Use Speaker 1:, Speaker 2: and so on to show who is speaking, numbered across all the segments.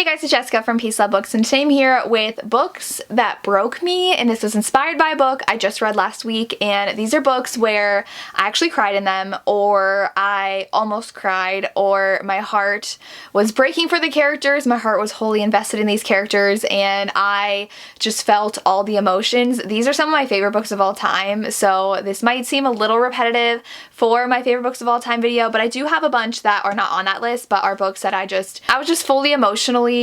Speaker 1: guys, it's Jessica from Peace Love Books, and today I'm here with books that broke me, and this was inspired by a book I just read last week, and these are books where I actually cried in them, or I almost cried, or my heart was breaking for the characters. My heart was wholly invested in these characters, and I just felt all the emotions. These are some of my favorite books of all time, so this might seem a little repetitive for my favorite books of all time video, but I do have a bunch that are not on that list, but are books that I was just fully emotionally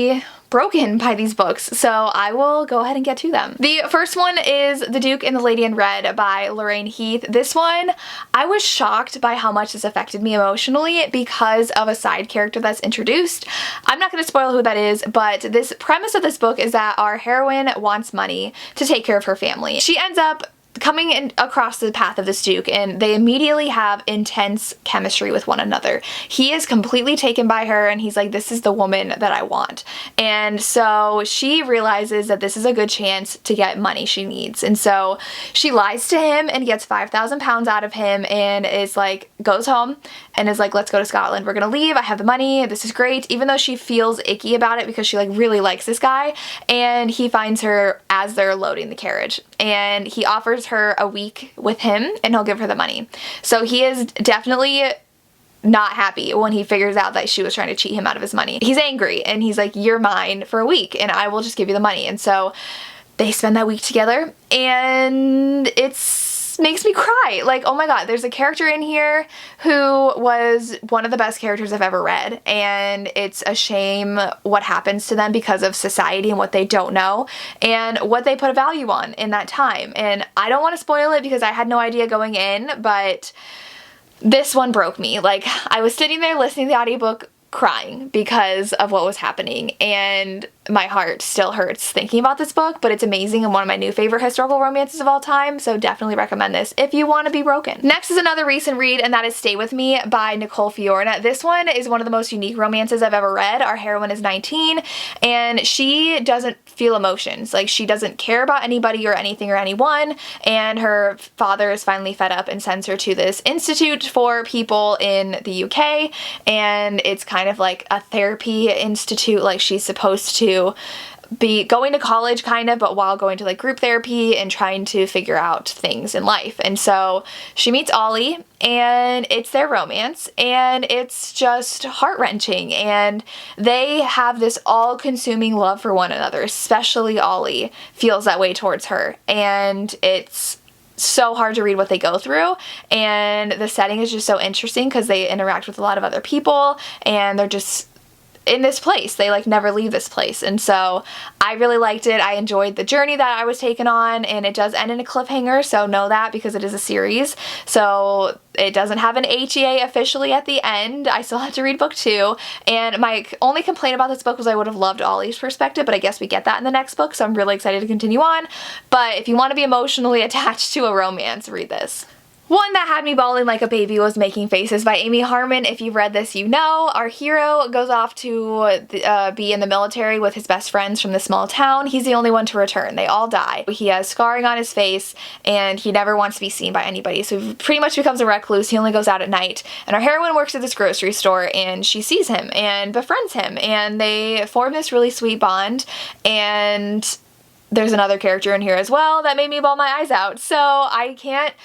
Speaker 1: broken by these books, so I will go ahead and get to them. The first one is The Duke and the Lady in Red by Lorraine Heath. This one, I was shocked by how much this affected me emotionally because of a side character that's introduced. I'm not going to spoil who that is, but this premise of this book is that our heroine wants money to take care of her family. She ends up coming in across the path of this Duke, and they immediately have intense chemistry with one another. He is completely taken by her, and he's like, this is the woman that I want. And so she realizes that this is a good chance to get money she needs. And so she lies to him and gets 5,000 pounds out of him, and is like, goes home and is like, let's go to Scotland. We're gonna leave. I have the money. This is great. Even though she feels icky about it because she like really likes this guy. And he finds her as they're loading the carriage, and he offers her a week with him and he'll give her the money. So he is definitely not happy when he figures out that she was trying to cheat him out of his money. He's angry and he's like, you're mine for a week and I will just give you the money. And so they spend that week together, and makes me cry. Like, oh my god, there's a character in here who was one of the best characters I've ever read, and it's a shame what happens to them because of society and what they don't know and what they put a value on in that time. And I don't want to spoil it because I had no idea going in, but this one broke me. Like, I was sitting there listening to the audiobook crying because of what was happening, and my heart still hurts thinking about this book, but it's amazing and one of my new favorite historical romances of all time, so definitely recommend this if you want to be broken. Next is another recent read, and that is Stay With Me by Nicole Fiorna. This one is one of the most unique romances I've ever read. Our heroine is 19, and she doesn't feel emotions. Like, she doesn't care about anybody or anything or anyone, and her father is finally fed up and sends her to this institute for people in the UK, and it's kind of like a therapy institute. Like, she's supposed to be going to college kind of, but while going to like group therapy and trying to figure out things in life. And so she meets Ollie, and it's their romance, and it's just heart-wrenching, and they have this all-consuming love for one another. Especially Ollie feels that way towards her, and it's so hard to read what they go through, and the setting is just so interesting because they interact with a lot of other people, and they're just in this place. They like never leave this place, and so I really liked it. I enjoyed the journey that I was taken on, and it does end in a cliffhanger, so know that because it is a series. So it doesn't have an HEA officially at the end. I still have to read book 2, and my only complaint about this book was I would have loved Ollie's perspective, but I guess we get that in the next book, so I'm really excited to continue on. But if you want to be emotionally attached to a romance, read this. One that had me bawling like a baby was Making Faces by Amy Harmon. If you've read this, you know. Our hero goes off to be in the military with his best friends from the small town. He's the only one to return. They all die. He has scarring on his face, and he never wants to be seen by anybody, so he pretty much becomes a recluse. He only goes out at night. And our heroine works at this grocery store, and she sees him and befriends him, and they form this really sweet bond. And there's another character in here as well that made me bawl my eyes out, so I can't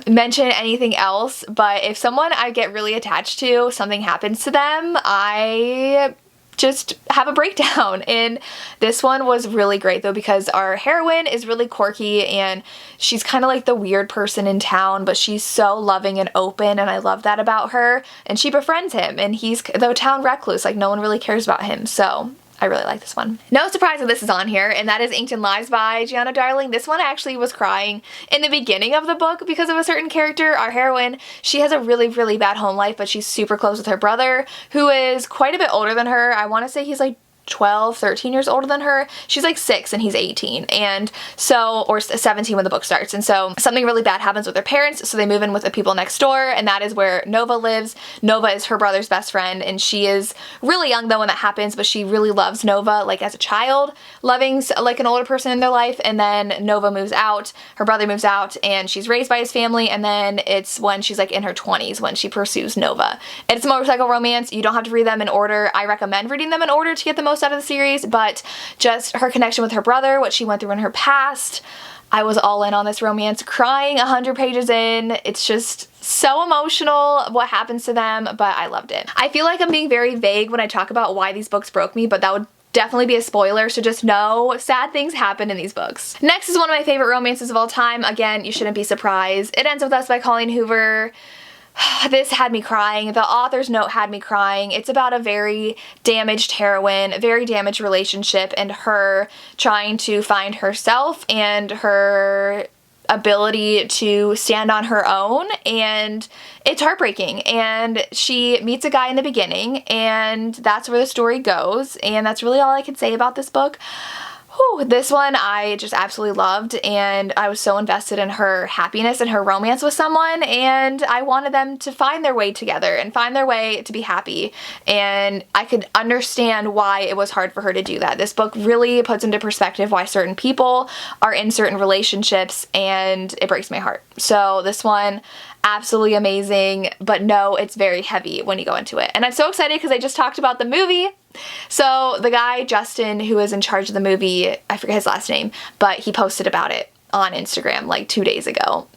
Speaker 1: mention anything else, but if someone I get really attached to, something happens to them, I just have a breakdown. And this one was really great though, because our heroine is really quirky, and she's kind of like the weird person in town, but she's so loving and open, and I love that about her. And she befriends him, and he's the town recluse, like no one really cares about him, so I really like this one. No surprise that this is on here, and that is Inked in Lies by Gianna Darling. This one I actually was crying in the beginning of the book because of a certain character. Our heroine, she has a really, really bad home life, but she's super close with her brother, who is quite a bit older than her. I want to say he's like 12, 13 years older than her. She's like 6 and he's 18, and so, or 17 when the book starts, and so something really bad happens with their parents, so they move in with the people next door, and that is where Nova lives. Nova is her brother's best friend, and she is really young though when that happens, but she really loves Nova like as a child, loving like an older person in their life. And then Nova moves out, her brother moves out, and she's raised by his family, and then it's when she's like in her 20s when she pursues Nova. It's a motorcycle romance. You don't have to read them in order. I recommend reading them in order to get the most most out of the series, but just her connection with her brother, what she went through in her past. I was all in on this romance, crying 100 pages in. It's just so emotional what happens to them, but I loved it. I feel like I'm being very vague when I talk about why these books broke me, but that would definitely be a spoiler, so just know sad things happen in these books. Next is one of my favorite romances of all time. Again, you shouldn't be surprised. It Ends With Us by Colleen Hoover. This had me crying. The author's note had me crying. It's about a very damaged heroine, a very damaged relationship, and her trying to find herself and her ability to stand on her own, and it's heartbreaking. And she meets a guy in the beginning, and that's where the story goes, and that's really all I can say about this book. Whew, this one I just absolutely loved, and I was so invested in her happiness and her romance with someone, and I wanted them to find their way together and find their way to be happy, and I could understand why it was hard for her to do that. This book really puts into perspective why certain people are in certain relationships, and it breaks my heart. So this one, absolutely amazing, but no, it's very heavy when you go into it. And I'm so excited because I just talked about the movie. So the guy, Justin, who is in charge of the movie, I forget his last name, but he posted about it on Instagram like 2 days ago.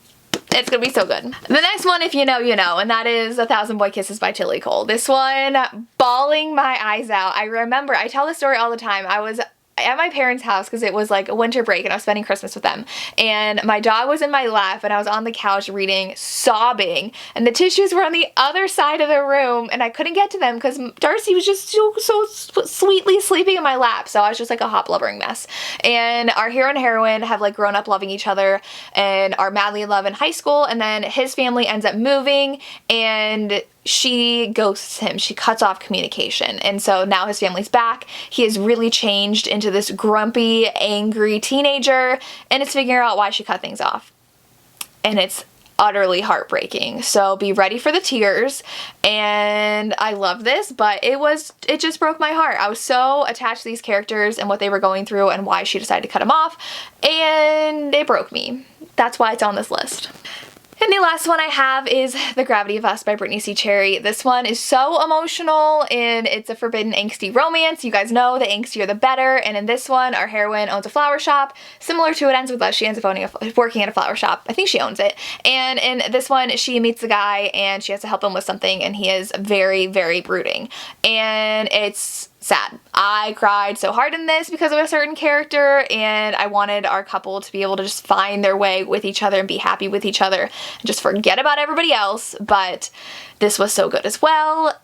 Speaker 1: It's gonna be so good. The next one, if you know, you know, and that is A Thousand Boy Kisses by Tilly Cole. This one, bawling my eyes out. I remember, I tell this story all the time. I was at my parents' house because it was like a winter break and I was spending Christmas with them, and my dog was in my lap and I was on the couch reading, sobbing, and the tissues were on the other side of the room and I couldn't get to them because Darcy was just so sweetly sleeping in my lap, so I was just like a hot blubbering mess. And our hero and heroine have like grown up loving each other and are madly in love in high school, and then his family ends up moving and she ghosts him. She cuts off communication, and so now his family's back. He has really changed into this grumpy, angry teenager, and it's figuring out why she cut things off. And it's utterly heartbreaking. So be ready for the tears. And I love this, but it just broke my heart. I was so attached to these characters and what they were going through and why she decided to cut him off, and it broke me. That's why it's on this list. And the last one I have is The Gravity of Us by Brittany C. Cherry. This one is so emotional, and it's a forbidden angsty romance. You guys know the angstier the better, and in this one, our heroine owns a flower shop. Similar to It Ends With Us, she ends up working at a flower shop. I think she owns it. And in this one, she meets a guy, and she has to help him with something, and he is very, very brooding. And it's sad. I cried so hard in this because of a certain character, and I wanted our couple to be able to just find their way with each other and be happy with each other and just forget about everybody else, but this was so good as well.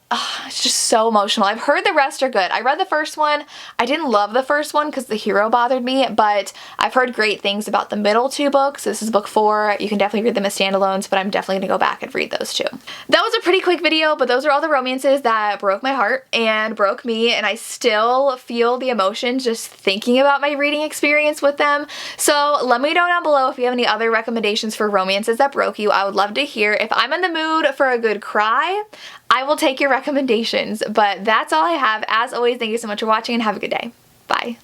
Speaker 1: It's just so emotional. I've heard the rest are good. I read the first one. I didn't love the first one because the hero bothered me, but I've heard great things about the middle two books. This is book 4. You can definitely read them as standalones, but I'm definitely gonna go back and read those too. That was a pretty quick video, but those are all the romances that broke my heart and broke me, and I still feel the emotions just thinking about my reading experience with them. So let me know down below if you have any other recommendations for romances that broke you. I would love to hear. If I'm in the mood for a good cry, I will take your recommendations, but that's all I have. As always, thank you so much for watching and have a good day. Bye.